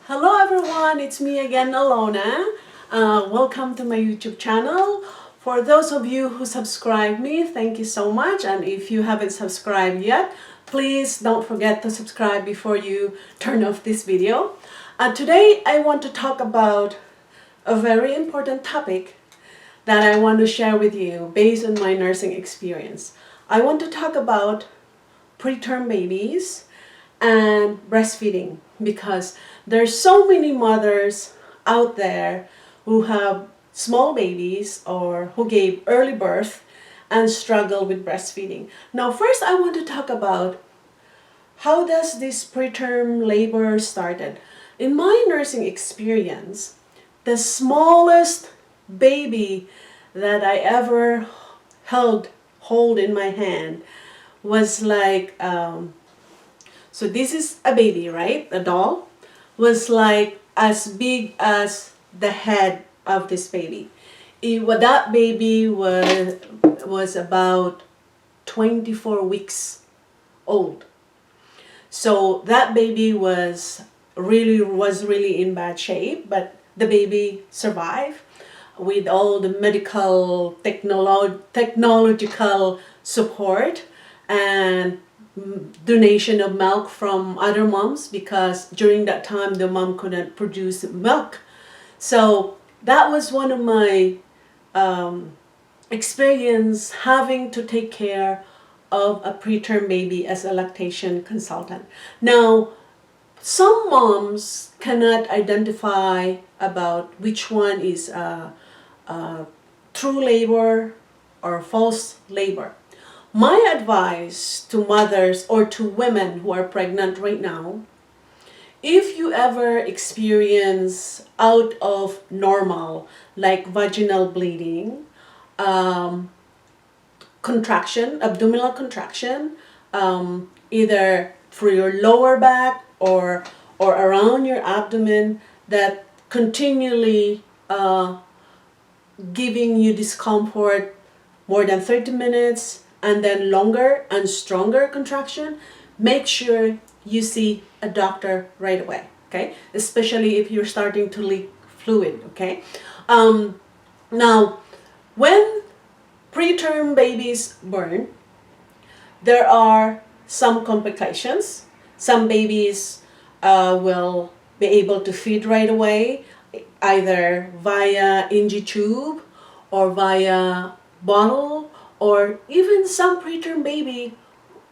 Hello everyone, it's me again, Alona. Welcome to my YouTube channel. For those of you who subscribe me, thank you so much. And if you haven't subscribed yet, please don't forget to subscribe before you turn off this video. Today I want to talk about a very important topic that I want to share with you based on my nursing experience. I want to talk about preterm babies and breastfeeding, because there's so many mothers out there who have small babies or who gave early birth and struggle with breastfeeding. Now, first I want to talk about how does this preterm labor started. In my nursing experience, the smallest baby that I ever hold in my hand was like so this is a baby, right? A doll was like as big as the head of this baby. That baby was about 24 weeks old. So that baby was really in bad shape, but the baby survived with all the medical technological support and donation of milk from other moms, because during that time the mom couldn't produce milk. So that was one of my experience, having to take care of a preterm baby as a lactation consultant. Now, some moms cannot identify about which one is true labor or false labor. My advice to mothers or to women who are pregnant right now, if you ever experience out of normal, like vaginal bleeding, contraction, abdominal contraction, either through your lower back or around your abdomen, that continually giving you discomfort more than 30 minutes, and then longer and stronger contraction, make sure you see a doctor right away, okay? Especially if you're starting to leak fluid, okay? Now, when preterm babies born, there are some complications. Some babies will be able to feed right away, either via NG tube or via bottle, or even some preterm baby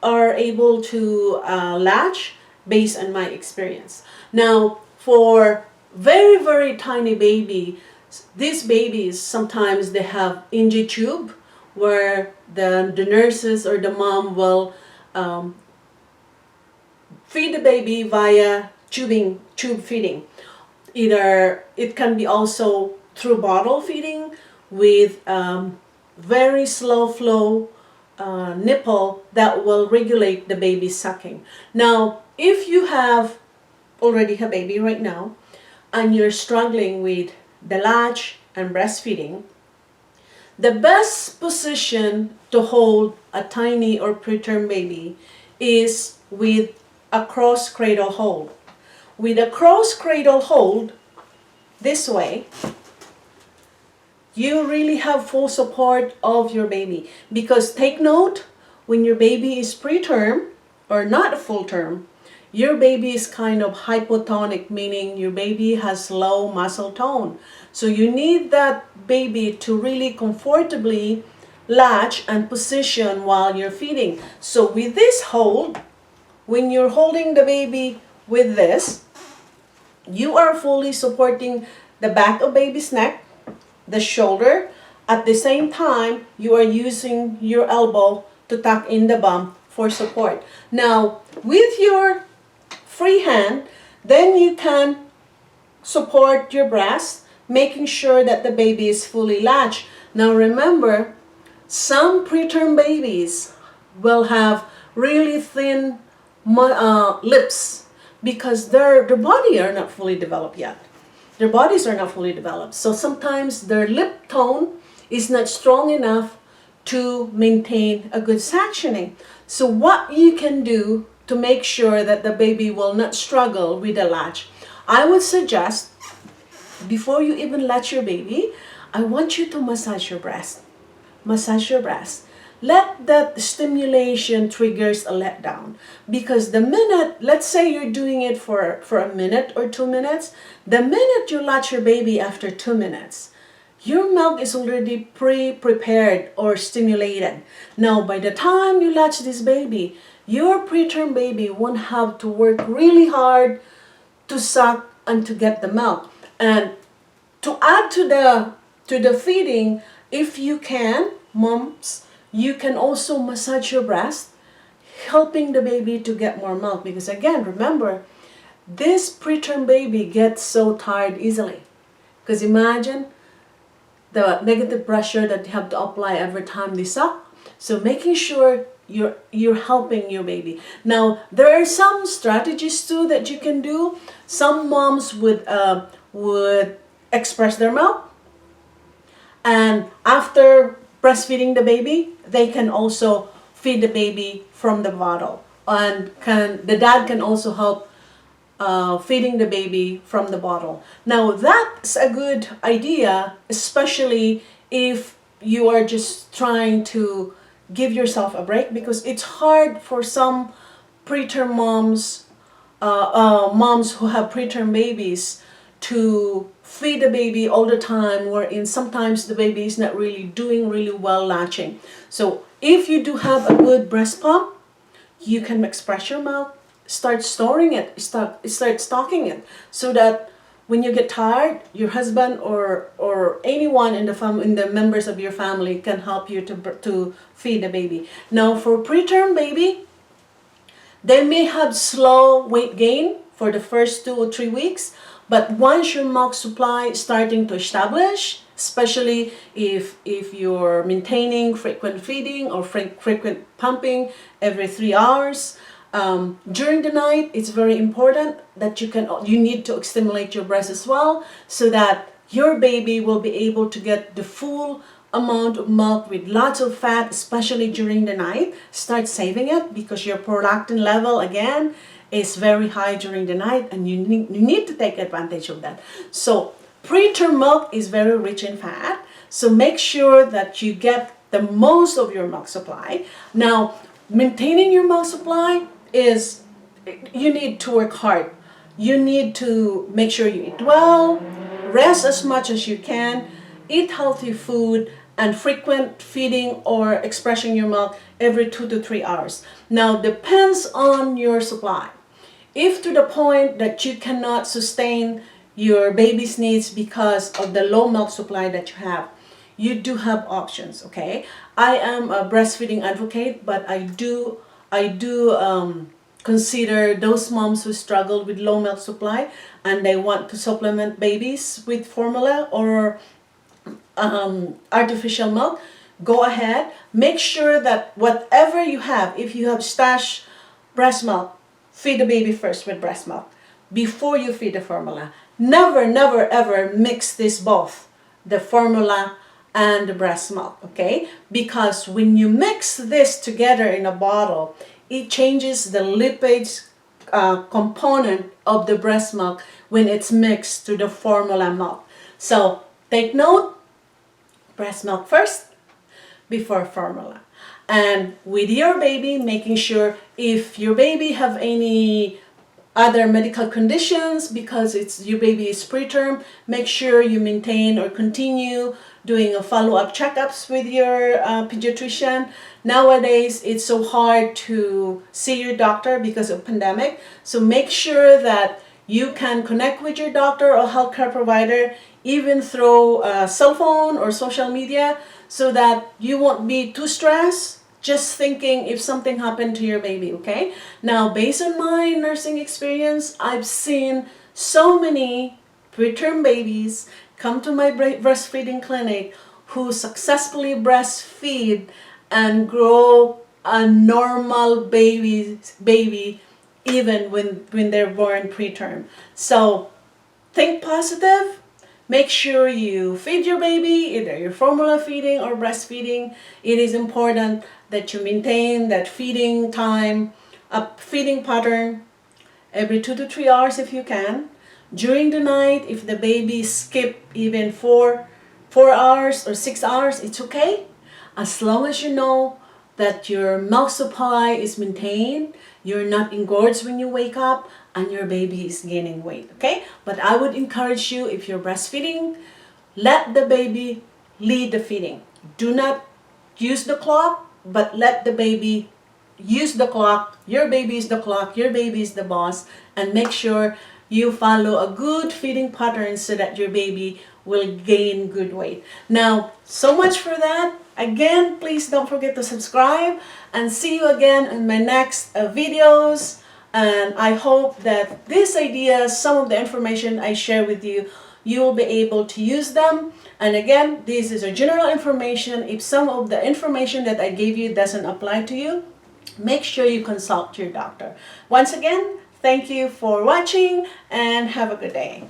are able to latch, based on my experience. Now, for very tiny baby, these babies sometimes they have NG tube, where the nurses or the mom will feed the baby via tube feeding. Either it can be also through bottle feeding with very slow flow nipple that will regulate the baby sucking. Now, if you already have a baby right now and you're struggling with the latch and breastfeeding, the best position to hold a tiny or preterm baby is with a cross cradle hold. With a cross cradle hold this way, you really have full support of your baby. Because take note, when your baby is preterm or not full term, your baby is kind of hypotonic, meaning your baby has low muscle tone. So you need that baby to really comfortably latch and position while you're feeding. So with this hold, when you're holding the baby with this, you are fully supporting the back of baby's neck, the shoulder. At the same time, you are using your elbow to tuck in the bum for support. Now, with your free hand, then you can support your breast, making sure that the baby is fully latched. Now remember, some preterm babies will have really thin lips, because their body are not fully developed yet. Their bodies are not fully developed. So sometimes their lip tone is not strong enough to maintain a good suctioning. So what you can do to make sure that the baby will not struggle with the latch, I would suggest, before you even latch your baby, I want you to massage your breast. Massage your breast. Let that stimulation triggers a letdown. Because the minute, let's say you're doing it for a minute or 2 minutes, the minute you latch your baby after 2 minutes, your milk is already pre-prepared or stimulated. Now, by the time you latch this baby, your preterm baby won't have to work really hard to suck and to get the milk. And to add to the feeding, if you can, moms, you can also massage your breast, helping the baby to get more milk. Because again, remember, this preterm baby gets so tired easily. Because imagine the negative pressure that you have to apply every time they suck. So making sure you're helping your baby. Now, there are some strategies too that you can do. Some moms would express their milk, and after breastfeeding the baby, they can also feed the baby from the bottle, and the dad can also help feeding the baby from the bottle. Now, that's a good idea, especially if you are just trying to give yourself a break, because it's hard for some preterm moms, moms who have preterm babies, to feed the baby all the time, wherein sometimes the baby is not really doing really well latching. So if you do have a good breast pump, you can express your milk, start storing it, start stocking it, so that when you get tired, your husband or anyone in the members of your family can help you to feed the baby. Now, for preterm baby, they may have slow weight gain for the first 2 or 3 weeks, but once your milk supply is starting to establish, especially if you're maintaining frequent feeding or frequent pumping every 3 hours, during the night, it's very important that you need to stimulate your breast as well, so that your baby will be able to get the full amount of milk with lots of fat, especially during the night. Start saving it, because your prolactin level again is very high during the night, and you need to take advantage of that. So preterm milk is very rich in fat, so make sure that you get the most of your milk supply. Now, maintaining your milk supply is, you need to work hard. You need to make sure you eat well, rest as much as you can, eat healthy food, and frequent feeding or expressing your milk every 2 to 3 hours. Now, depends on your supply. If to the point that you cannot sustain your baby's needs because of the low milk supply that you have, you do have options, okay? I am a breastfeeding advocate, but I do consider those moms who struggle with low milk supply and they want to supplement babies with formula or artificial milk. Go ahead, make sure that whatever you have, if you have stash breast milk, feed the baby first with breast milk before you feed the formula. Never, never, ever mix this both, the formula and the breast milk, okay? Because when you mix this together in a bottle, it changes the lipids component of the breast milk when it's mixed to the formula milk. So take note, breast milk first before formula. And with your baby, making sure if your baby have any other medical conditions, because your baby is preterm, make sure you maintain or continue doing a follow-up checkups with your pediatrician. Nowadays, it's so hard to see your doctor because of pandemic. So make sure that you can connect with your doctor or healthcare provider, even through cell phone or social media, so that you won't be too stressed just thinking if something happened to your baby, okay? Now, based on my nursing experience, I've seen so many preterm babies come to my breastfeeding clinic who successfully breastfeed and grow a normal baby even when they're born preterm. So think positive. Make sure you feed your baby, either you're formula feeding or breastfeeding. It is important that you maintain that feeding time, a feeding pattern every 2 to 3 hours if you can. during the night, if the baby skip even 4 hours or 6 hours, it's okay. As long as you know that your milk supply is maintained, you're not engorged when you wake up, and your baby is gaining weight, okay? But I would encourage you, if you're breastfeeding, let the baby lead the feeding. Do not use the clock, but let the baby use the clock. Your baby is the clock, your baby is the boss, and make sure you follow a good feeding pattern so that your baby will gain good weight. Now, so much for that. Again, please don't forget to subscribe, and see you again in my next videos. And I hope that these ideas, some of the information I share with you, you will be able to use them. And again, this is a general information. If some of the information that I gave you doesn't apply to you, make sure you consult your doctor. Once again, thank you for watching and have a good day.